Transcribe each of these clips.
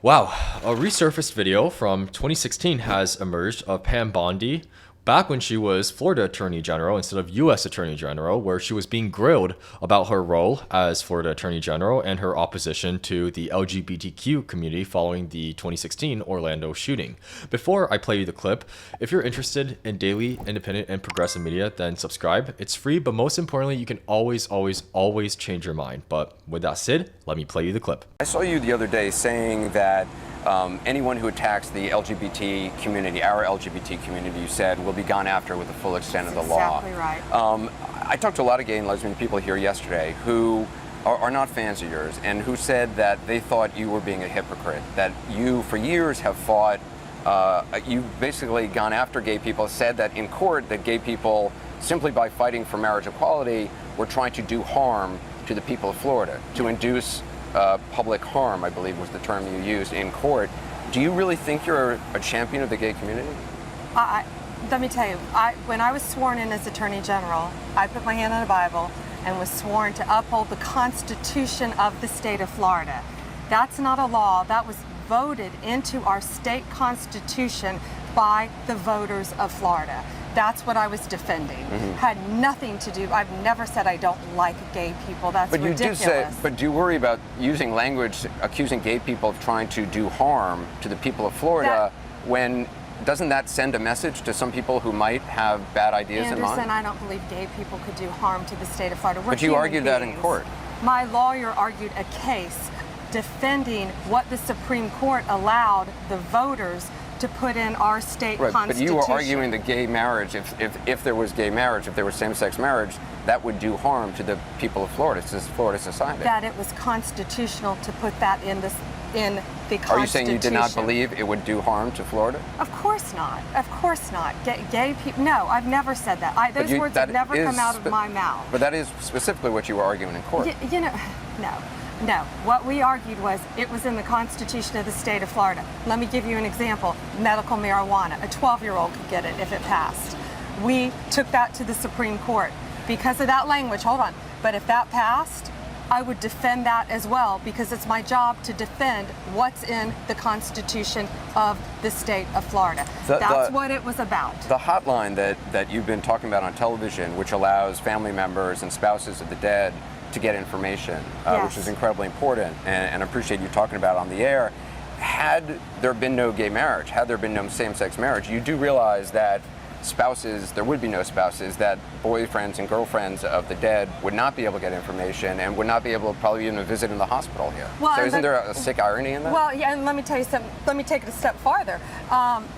Wow, a resurfaced video from 2016 has emerged of Pam Bondi back when she was Florida Attorney General instead of U.S. Attorney General, where she was being grilled about her role as Florida Attorney General and her opposition to the LGBTQ community following the 2016 Orlando shooting. Before I play you the clip, if you're interested in daily, independent, and progressive media, then subscribe. It's free, but most importantly, you can always change your mind. But with that said, let me play you the clip. I saw you the other day saying that anyone who attacks the LGBT community, our LGBT community, you said, will be gone after with the full extent of the law. Exactly right. I talked to a lot of gay and lesbian people here yesterday who are not fans of yours and who said that they thought you were being a hypocrite, that you for years have fought, you've basically gone after gay people, said that in court that gay people, simply by fighting for marriage equality, were trying to do harm to the people of Florida, to induce public harm, I believe was the term you used in court. Do you really think you're a champion of the gay community? Let me tell you, when I was sworn in as Attorney General, I put my hand on the Bible and was sworn to uphold the Constitution of the state of Florida. That's not a law. That was voted into our state constitution by the voters of Florida. That's what I was defending. Had nothing to do, I've never said I don't like gay people. That's ridiculous. But do you worry about using language accusing gay people of trying to do harm to the people of Florida when doesn't that send a message to some people who might have bad ideas in mind? Anderson, I don't believe gay people could do harm to the state of Florida. But you argued that in court. My lawyer argued a case defending what the Supreme Court allowed the voters to put in our state constitution. But you were arguing that gay marriage, if there was gay marriage, if there was same-sex marriage, that would do harm to the people of Florida, to Florida society. That it was constitutional to put that in the Constitution. Are you saying you did not believe it would do harm to Florida? Of course not. Of course not. Gay people. No, I've never said that. Those words have never come out of my mouth. But that is specifically what you were arguing in court. You know, no. What we argued was it was in the Constitution of the state of Florida. Let me give you an example. Medical marijuana. A 12-year-old could get it if it passed. We took that to the Supreme Court because of that language. Hold on. But if that passed, I would defend that as well because it's my job to defend what's in the Constitution of the state of Florida. That's what it was about. The hotline that you've been talking about on television, which allows family members and spouses of the dead to get information, which is incredibly important, and I appreciate you talking about it on the air. Had there been no gay marriage, had there been no same-sex marriage, you do realize that there would be no spouses, that boyfriends and girlfriends of the dead would not be able to get information and would not be able to probably even visit in the hospital here. Well, so isn't there a sick irony in that? Well, yeah, and let me tell you something. Let me take it a step farther.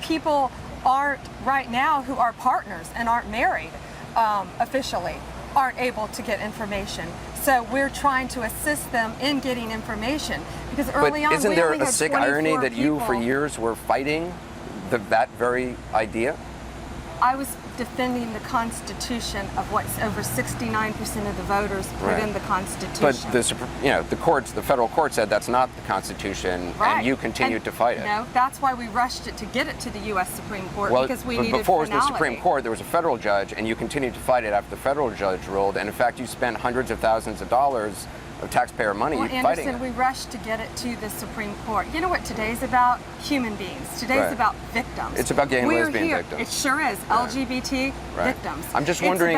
People aren't right now who are partners and aren't married officially aren't able to get information. So we're trying to assist them in getting information because early on isn't there a sick irony that you for years were fighting that very idea? I was defending the Constitution of what over 69% of the voters put in the Constitution. But the federal court said that's not the Constitution, and you continued to fight it. No, that's why we rushed it to get it to the U.S. Supreme Court because we needed before finality. It was the Supreme Court, there was a federal judge, and you continued to fight it after the federal judge ruled. And in fact, you spent hundreds of thousands of dollars of taxpayer money fighting it. We rushed to get it to the Supreme Court. You know what today's about? Human beings. Today's about victims. It's about gay and lesbian victims. It sure is. LGBT victims. I'm just wondering,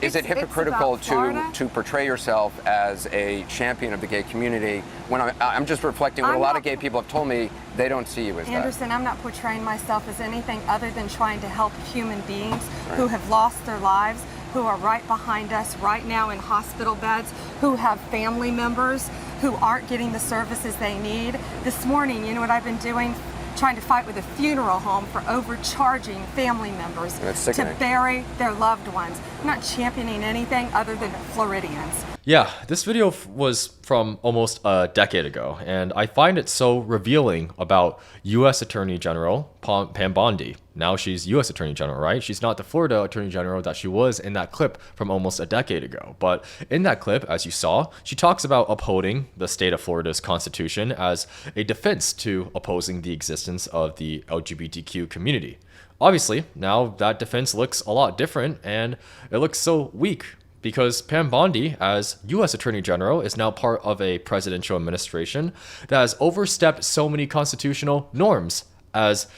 is it hypocritical to portray yourself as a champion of the gay community when I'm just reflecting what a lot of gay people have told me they don't see you as Anderson, I'm not portraying myself as anything other than trying to help human beings who have lost their lives, who are right behind us right now in hospital beds, who have family members who aren't getting the services they need. This morning, you know what I've been doing? Trying to fight with a funeral home for overcharging family members to bury their loved ones. I'm not championing anything other than Floridians. Yeah, this video was from almost a decade ago, and I find it so revealing about U.S. Attorney General Pam Bondi. Now she's U.S. Attorney General, right? She's not the Florida Attorney General that she was in that clip from almost a decade ago. But in that clip, as you saw, she talks about upholding the state of Florida's Constitution as a defense to opposing the existence of the LGBTQ community. Obviously, now that defense looks a lot different, and it looks so weak because Pam Bondi, as U.S. Attorney General, is now part of a presidential administration that has overstepped so many constitutional norms. As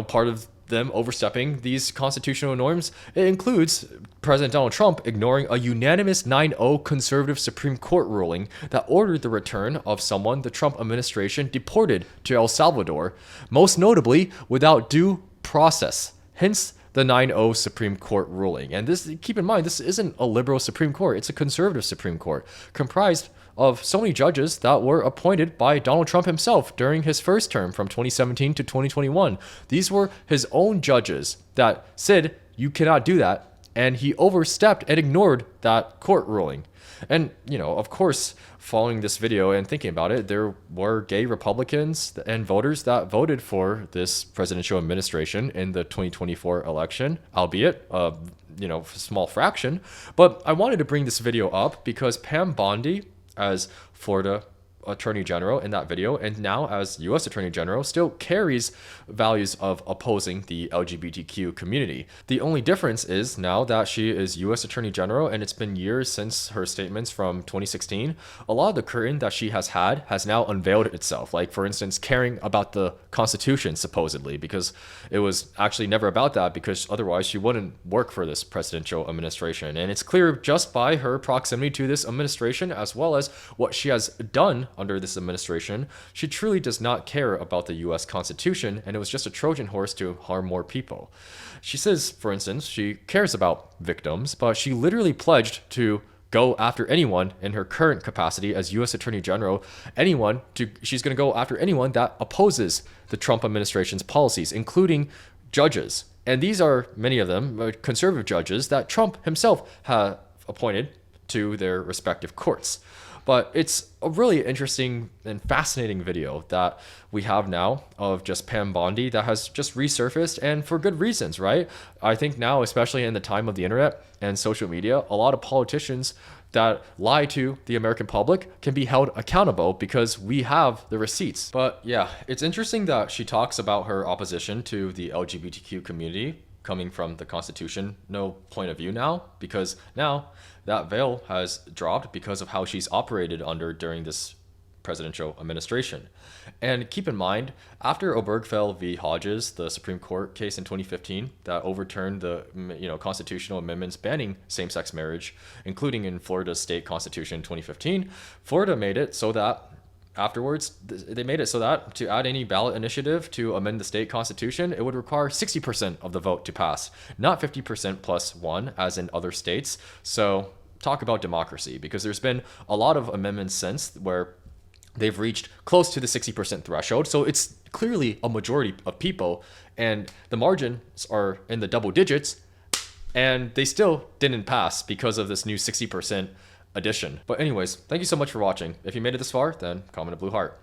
part of them overstepping these constitutional norms, it includes President Donald Trump ignoring a unanimous 9-0 conservative Supreme Court ruling that ordered the return of someone the Trump administration deported to El Salvador, most notably without due process. Hence the 9-0 Supreme Court ruling. And this, keep in mind, this isn't a liberal Supreme Court. It's a conservative Supreme Court comprised of so many judges that were appointed by Donald Trump himself during his first term from 2017 to 2021. These were his own judges that said, you cannot do that. And he overstepped and ignored that court ruling. And, of course, following this video and thinking about it, there were gay Republicans and voters that voted for this presidential administration in the 2024 election, albeit a small fraction. But I wanted to bring this video up because Pam Bondi, as Florida Attorney General in that video, and now as U.S. Attorney General, still carries values of opposing the LGBTQ community. The only difference is now that she is U.S. Attorney General, and it's been years since her statements from 2016, a lot of the curtain that she has had has now unveiled itself. Like, for instance, caring about the Constitution, supposedly, because it was actually never about that, because otherwise she wouldn't work for this presidential administration. And it's clear just by her proximity to this administration, as well as what she has done under this administration, she truly does not care about the US Constitution, and it was just a Trojan horse to harm more people. She says, for instance, she cares about victims, but she literally pledged to go after anyone in her current capacity as US Attorney General, she's going to go after anyone that opposes the Trump administration's policies, including judges. And these are, many of them, conservative judges that Trump himself had appointed to their respective courts. But it's a really interesting and fascinating video that we have now of just Pam Bondi that has just resurfaced, and for good reasons, right? I think now, especially in the time of the internet and social media, a lot of politicians that lie to the American public can be held accountable because we have the receipts. But yeah, it's interesting that she talks about her opposition to the LGBTQ community coming from the Constitution, no point of view now, because now that veil has dropped because of how she's operated under during this presidential administration. And keep in mind, after Obergefell v. Hodges, the Supreme Court case in 2015 that overturned the constitutional amendments banning same-sex marriage, including in Florida's state constitution in 2015, Florida made it so that afterwards, they made it so that to add any ballot initiative to amend the state constitution, it would require 60% of the vote to pass, not 50% plus one, as in other states. So talk about democracy, because there's been a lot of amendments since where they've reached close to the 60% threshold. So it's clearly a majority of people, and the margins are in the double digits, and they still didn't pass because of this new 60% addition. But anyways, thank you so much for watching. If you made it this far, then comment a blue heart.